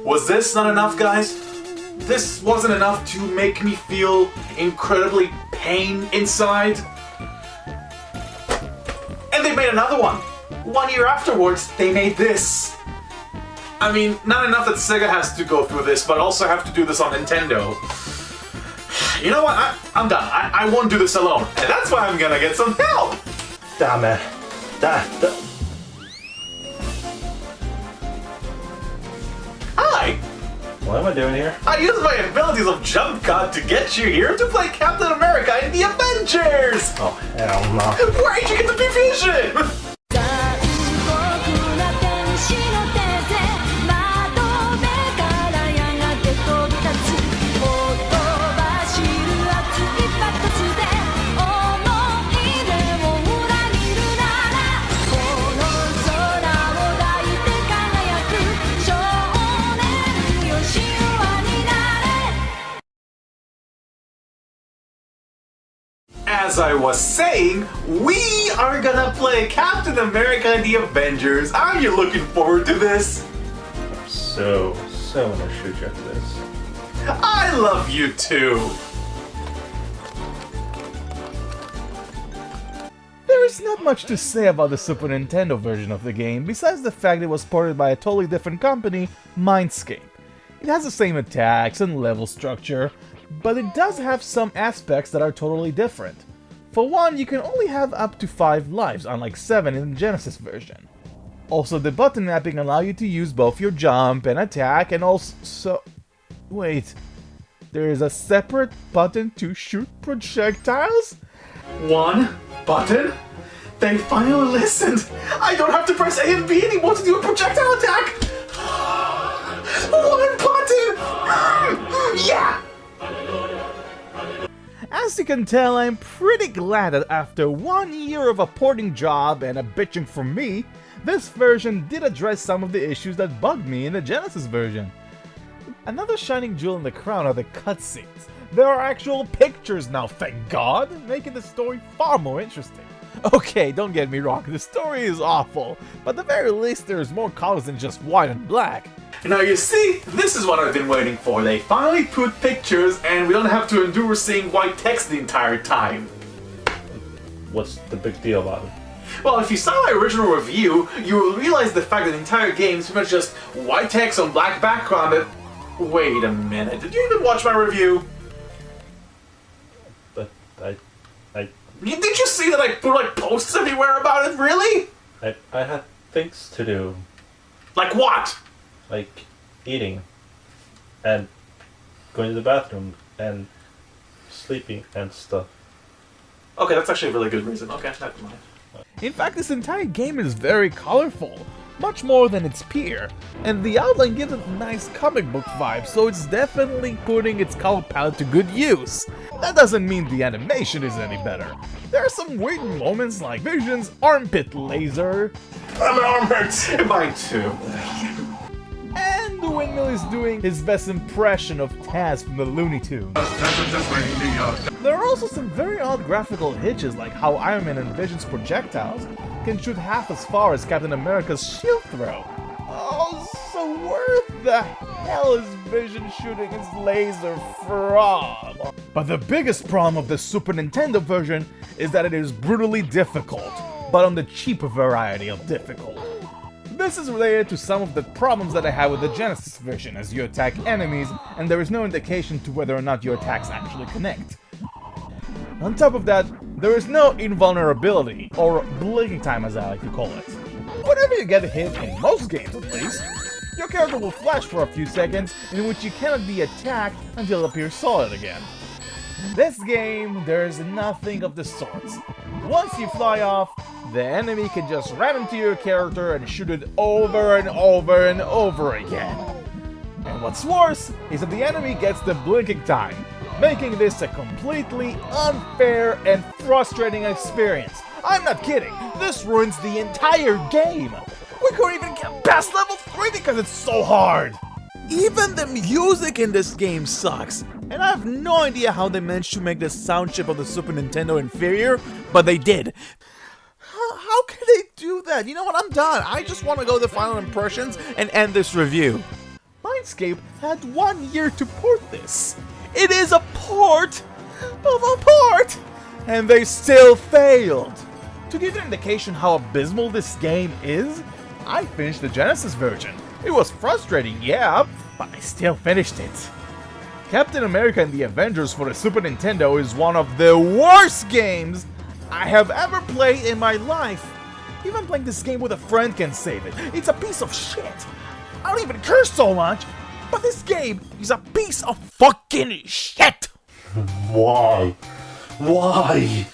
Was this not enough, guys? This wasn't enough to make me feel incredibly pain inside? And they made another one! 1 year afterwards, they made this! I mean, not enough that Sega has to go through this, but also have to do this on Nintendo. You know what? I'm done. I won't do this alone. And that's why I'm gonna get some help! Damn it. Hi! What am I doing here? I used my abilities of Jump Cut to get you here to play Captain America in the Avengers! Oh, hell no. Where did you get the division? As I was saying, we are gonna play Captain America and the Avengers. Are you looking forward to this? So gonna shoot you after this. I love you too. There is not much to say about the Super Nintendo version of the game, besides the fact it was ported by a totally different company, Mindscape. It has the same attacks and level structure, but it does have some aspects that are totally different. For one, you can only have up to 5 lives, unlike 7 in the Genesis version. Also, the button mapping allows you to use both your jump and attack, and also... Wait, there is a separate button to shoot projectiles? One button? They finally listened! I don't have to press A and B anymore to do a projectile attack! One button! Yeah! As you can tell, I'm pretty glad that after 1 year of a porting job and a bitching from me, this version did address some of the issues that bugged me in the Genesis version. Another shining jewel in the crown are the cutscenes. There are actual pictures now, thank God, making the story far more interesting. Okay, don't get me wrong, the story is awful, but at the very least there's more colors than just white and black. Now you see, this is what I've been waiting for. They finally put pictures and we don't have to endure seeing white text the entire time. What's the big deal about it? Well, if you saw my original review, you will realize the fact that the entire game is pretty much just white text on black background and... Wait a minute, did you even watch my review? But Did you see that I put like posts everywhere about it, really? I had things to do. Like what? Like eating and going to the bathroom and sleeping and stuff. Okay, that's actually a really good reason. Okay, never mind. In fact, this entire game is very colorful, much more than its peer, and the outline gives it a nice comic book vibe, so it's definitely putting its color palette to good use. That doesn't mean the animation is any better. There are some weird moments like Vision's armpit laser. My arm hurts! Mine too. And the windmill is doing his best impression of Taz from the Looney Tunes. There are also some very odd graphical hitches, like how Iron Man and Vision's projectiles can shoot half as far as Captain America's shield throw. Oh, so where the hell is Vision shooting his laser from? But the biggest problem of the Super Nintendo version is that it is brutally difficult, but on the cheaper variety of difficult. This is related to some of the problems that I had with the Genesis version, as you attack enemies and there is no indication to whether or not your attacks actually connect. On top of that, there is no invulnerability, or blinking time as I like to call it. Whenever you get hit, in most games at least, your character will flash for a few seconds, in which you cannot be attacked until it appears solid again. In this game, there is nothing of the sorts. Once you fly off, the enemy can just ram into your character and shoot it over and over and over again. And what's worse is that the enemy gets the blinking time, making this a completely unfair and frustrating experience. I'm not kidding, this ruins the entire game! We couldn't even get past level 3 because it's so hard! Even the music in this game sucks, and I have no idea how they managed to make the sound chip of the Super Nintendo inferior, but they did. How can they do that? You know what, I'm done. I just want to go to final impressions and end this review. My Mindscape had 1 year to port this. It is a port of a port! And they still failed. To give you an indication how abysmal this game is, I finished the Genesis version. It was frustrating, yeah, but I still finished it. Captain America and the Avengers for the Super Nintendo is one of the worst games I have ever played in my life. Even playing this game with a friend can save it. It's a piece of shit. I don't even curse so much, but this game is a piece of fucking shit. Why? Why?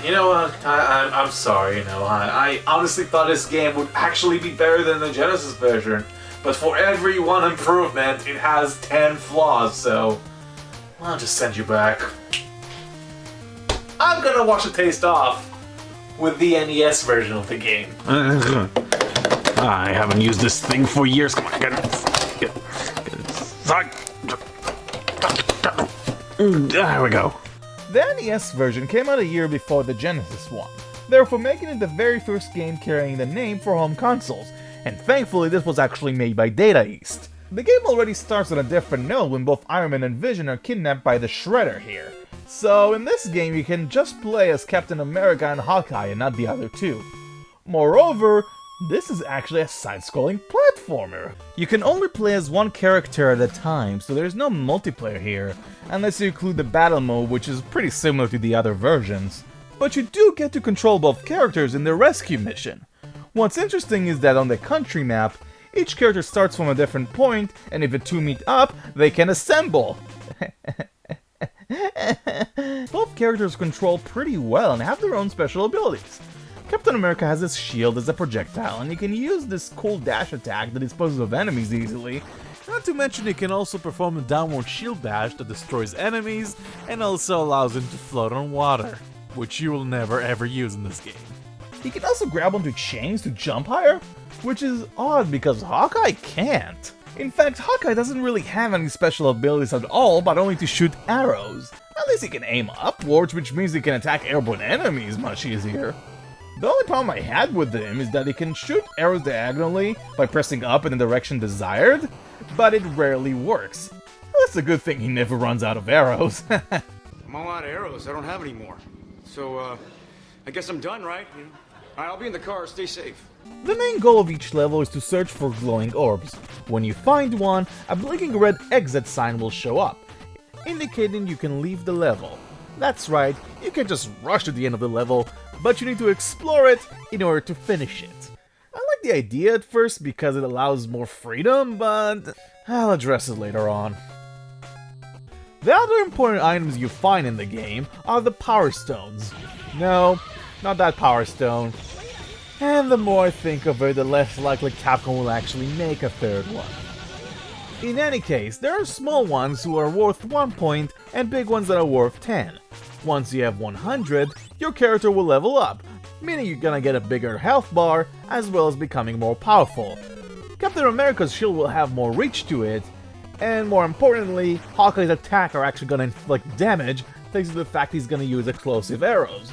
You know what? I'm sorry. I honestly thought this game would actually be better than the Genesis version. But for every one improvement, it has 10 flaws, so I'll just send you back. I'm gonna wash the taste off with the NES version of the game. I haven't used this thing for years. Come on, there we go. The NES version came out a year before the Genesis one, therefore making it the very first game carrying the name for home consoles, and thankfully this was actually made by Data East. The game already starts on a different note when both Iron Man and Vision are kidnapped by the Shredder here. So in this game you can just play as Captain America and Hawkeye and not the other two. Moreover, this is actually a side-scrolling platformer. You can only play as one character at a time, so there's no multiplayer here, unless you include the battle mode, which is pretty similar to the other versions. But you do get to control both characters in the rescue mission. What's interesting is that on the country map, each character starts from a different point, and if the two meet up, they can assemble. Both characters control pretty well and have their own special abilities. Captain America has his shield as a projectile, and he can use this cool dash attack that disposes of enemies easily. Not to mention he can also perform a downward shield dash that destroys enemies and also allows him to float on water, which you will never ever use in this game. He can also grab onto chains to jump higher, which is odd because Hawkeye can't. In fact, Hawkeye doesn't really have any special abilities at all, but only to shoot arrows. At least he can aim upwards, which means he can attack airborne enemies much easier. The only problem I had with him is that he can shoot arrows diagonally by pressing up in the direction desired, but it rarely works. That's a good thing he never runs out of arrows. I'm all out of arrows. I don't have any more. So, I guess I'm done, right? All right, I'll be in the car. Stay safe. The main goal of each level is to search for glowing orbs. When you find one, a blinking red exit sign will show up, indicating you can leave the level. That's right, you can just rush to the end of the level, but you need to explore it in order to finish it. I like the idea at first because it allows more freedom, but I'll address it later on. The other important items you find in the game are the Power Stones. No, not that Power Stone. And the more I think of it, the less likely Capcom will actually make a third one. In any case, there are small ones who are worth 1 point and big ones that are worth 10. Once you have 100, your character will level up, meaning you're gonna get a bigger health bar, as well as becoming more powerful. Captain America's shield will have more reach to it, and more importantly, Hawkeye's attack are actually gonna inflict damage thanks to the fact he's gonna use explosive arrows.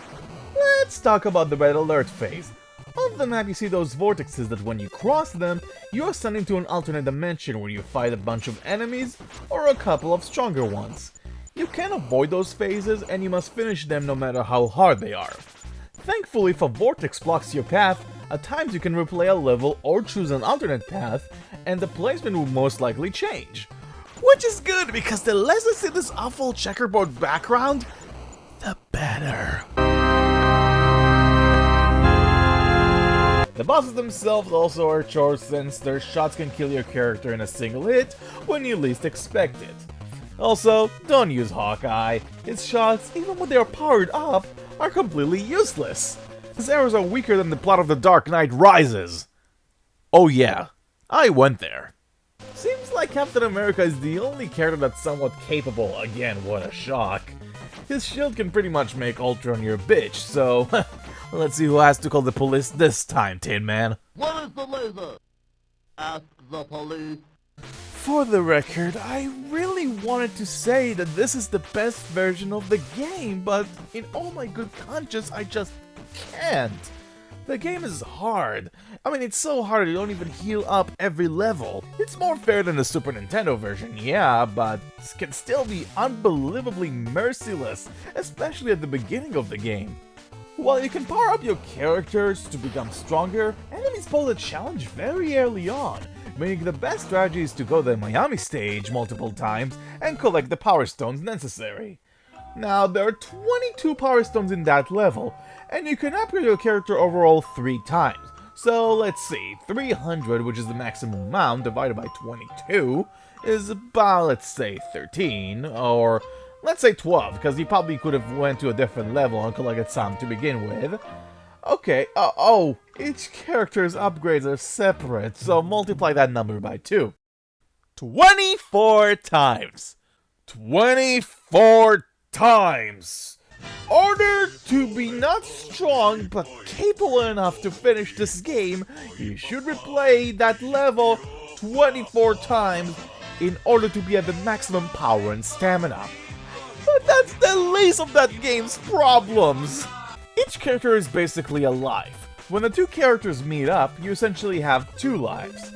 Let's talk about the Red Alert phase. On the map you see those vortexes that when you cross them, you are sent into an alternate dimension where you fight a bunch of enemies or a couple of stronger ones. You can avoid those phases and you must finish them no matter how hard they are. Thankfully, if a vortex blocks your path, at times you can replay a level or choose an alternate path and the placement will most likely change. Which is good because the less I see this awful checkerboard background, the better. The bosses themselves also are short since their shots can kill your character in a single hit when you least expect it. Also, don't use Hawkeye. His shots, even when they are powered up, are completely useless. His arrows are weaker than the plot of The Dark Knight Rises. Oh yeah, I went there. Seems like Captain America is the only character that's somewhat capable. Again, what a shock. His shield can pretty much make Ultron your bitch, so let's see who has to call the police this time, Tin Man. What is the laser? Ask the police. For the record, I really wanted to say that this is the best version of the game, but in all my good conscience, I just can't. The game is hard. I mean, it's so hard you don't even heal up every level. It's more fair than the Super Nintendo version, yeah, but it can still be unbelievably merciless, especially at the beginning of the game. While you can power up your characters to become stronger, enemies pose a challenge very early on, meaning the best strategy is to go to the Miami stage multiple times and collect the power stones necessary. Now, there are 22 power stones in that level, and you can upgrade your character overall 3 times. So let's see, 300, which is the maximum amount, divided by 22, is about, let's say, 13, or let's say 12, because you probably could have went to a different level and collected some to begin with. Okay, each character's upgrades are separate, so multiply that number by 2. 24 times! 24 times! Order to be not strong but capable enough to finish this game, you should replay that level 24 times in order to be at the maximum power and stamina. But that's the least of that game's problems! Each character is basically a life. When the 2 characters meet up, you essentially have 2 lives.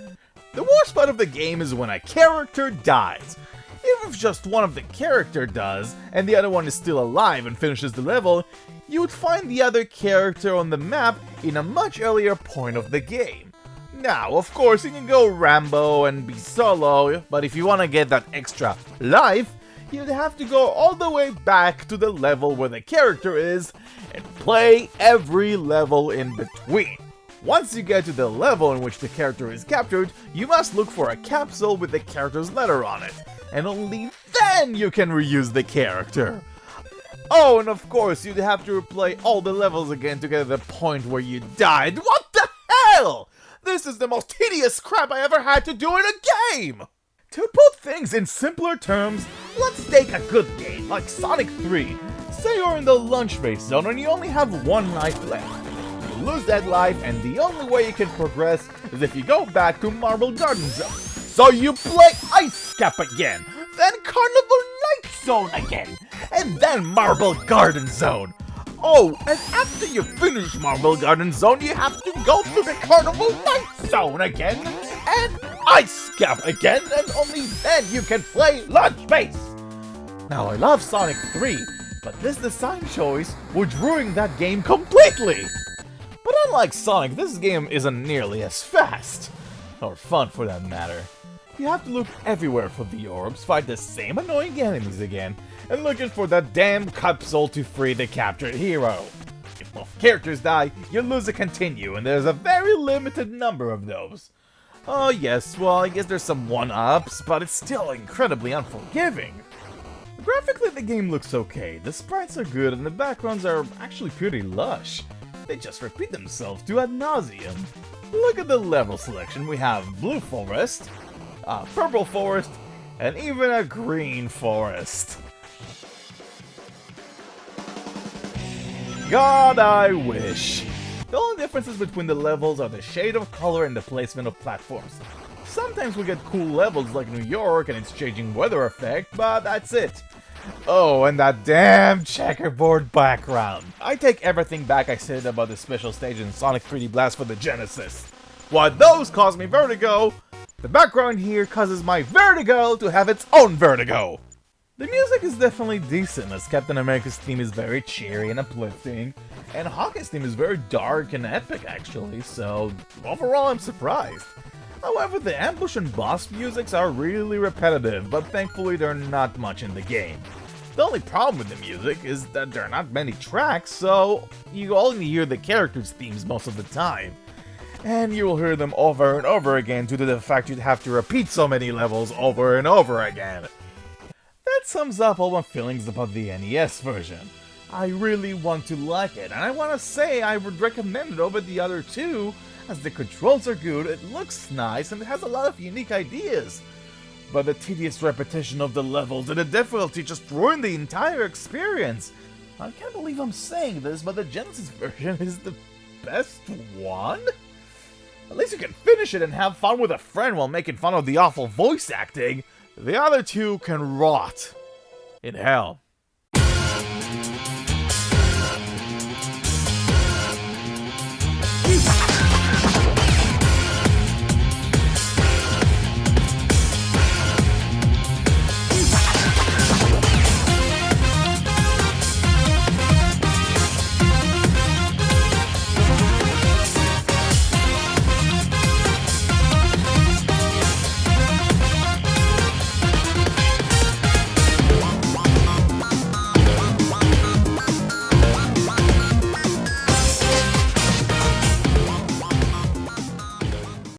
The worst part of the game is when a character dies. Even if just one of the character does, and the other one is still alive and finishes the level, you would find the other character on the map in a much earlier point of the game. Now, of course, you can go Rambo and be solo, but if you want to get that extra life, you'd have to go all the way back to the level where the character is, and play every level in between. Once you get to the level in which the character is captured, you must look for a capsule with the character's letter on it, and only then you can reuse the character. Oh, and of course, you'd have to replay all the levels again to get to the point where you died. What the hell? This is the most hideous crap I ever had to do in a game! To put things in simpler terms, let's take a good game like Sonic 3. Say you're in the lunch break zone and you only have 1 life left. You lose that life, and the only way you can progress is if you go back to Marble Garden Zone. So you play Ice Cap again, then Carnival Night Zone again, and then Marble Garden Zone. Oh, and after you finish Marble Garden Zone, you have to go to the Carnival Night Zone again, and Ice Cap again, and only then you can play Lunch Base. Now, I love Sonic 3, but this design choice would ruin that game completely. But unlike Sonic, this game isn't nearly as fast, or fun for that matter. You have to look everywhere for the orbs, fight the same annoying enemies again, and looking for that damn capsule to free the captured hero. If both characters die, you lose a continue, and there's a very limited number of those. Oh yes, well I guess there's some 1-ups, but it's still incredibly unforgiving. Graphically the game looks okay, the sprites are good, and the backgrounds are actually pretty lush. They just repeat themselves to ad nauseum. Look at the level selection, we have Blue Forest, a Purple Forest, and even a Green Forest. God, I wish. The only differences between the levels are the shade of color and the placement of platforms. Sometimes we get cool levels like New York and its changing weather effect, but that's it. Oh, and that damn checkerboard background. I take everything back I said about the special stage in Sonic 3D Blast for the Genesis. While those cause me vertigo, the background here causes my vertigo to have its own vertigo. The music is definitely decent, as Captain America's theme is very cheery and uplifting, and Hawkeye's theme is very dark and epic actually, so overall I'm surprised. However, the ambush and boss musics are really repetitive, but thankfully they're not much in the game. The only problem with the music is that there are not many tracks, so you only hear the characters' themes most of the time. And you will hear them over and over again due to the fact you'd have to repeat so many levels over and over again. That sums up all my feelings about the NES version. I really want to like it, and I want to say I would recommend it over the other two, as the controls are good, it looks nice, and it has a lot of unique ideas. But the tedious repetition of the levels and the difficulty just ruined the entire experience. I can't believe I'm saying this, but the Genesis version is the best one? At least you can finish it and have fun with a friend while making fun of the awful voice acting. The other two can rot in hell.